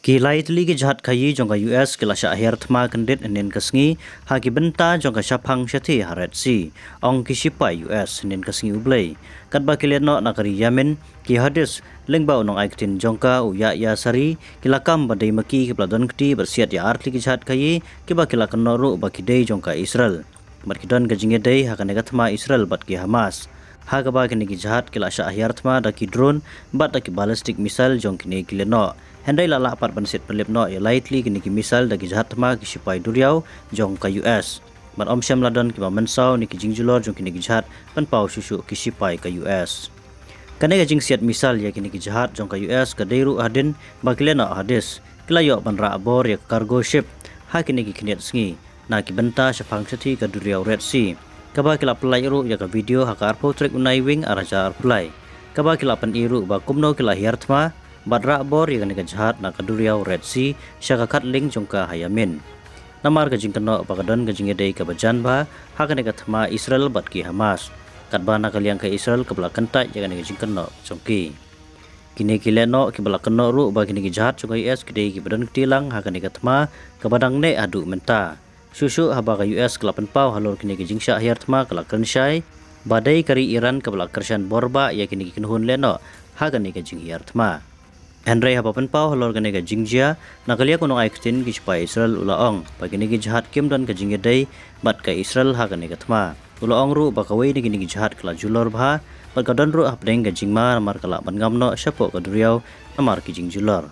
Kilai teli ke jahat kayi jongka US kila syahir thma kendit nen kasngi haki benta jongka syapang syati haret si ong kisipai US nen kasngi ublay katba kileno nakari Yemen ki hadis lengbau nong aiktin jongka uya ya sari kila kam badai maki ki pladon kti bersiat ya artli ke jahat kayi kiba kila kenoru baki dei jongka Israel markidon gajinge dei hakane thma Israel bat ki Hamas hagaba kini ki jahat kila syahir thma daki drone bat daki ballistic missile jong kini kileno Hendai lala apart bansit pelip no ya lightly kini ki misal dagi jahat ma ki sipai duriau jong ka US. Mat om syam ladon ki mensau ni ki jingjulor jong kini ki jahat pan pau susu ki sipai ka US. Kane ga jing siat misal ya kini ki jahat jong ka US ka deiru hadin bakilena hadis kilayo ban ra abor ya cargo ship ha kini ki kiniat sngi na ki benta syapang sati ka duriau Red Sea. Kaba kila pelai ru ya ka video ha ka arpo trek unai wing araja arpulai. Kaba kila pan iru ba kumno kila hiartma Badra bor yang nega jahat na kaduriau Red Sea syaka katling jongka hayamin. Namar gajing keno pakadon gajing edei kabajan ba haka nega thma Israel batki Hamas. Katba na kaliang ke Israel kebala kentai yang nega jing keno jongki. Kini kileno kibala keno ru ba kini jahat jongka US kidei kibadon ktilang haka nega thma kabadang ne adu menta. Susu haba ka US kelapan pau halor kini gajing syahir thma kala kensyai badai kari Iran kebala kersyan borba ya kini kinhun leno haka nega jing hiar thma. Henry hapapan pau halor gane ga jingjia nakalia kuno aiktin ki supaya Israel ulaong bagi negi jahat kim dan ka jingedai bat ka Israel ha gane ga thma ulaong ru bakawai negi negi jahat kala julor bha bat kadon ru apdeng ga jingma mar kala ban ngamno syapo ka duriau amar ki jingjulor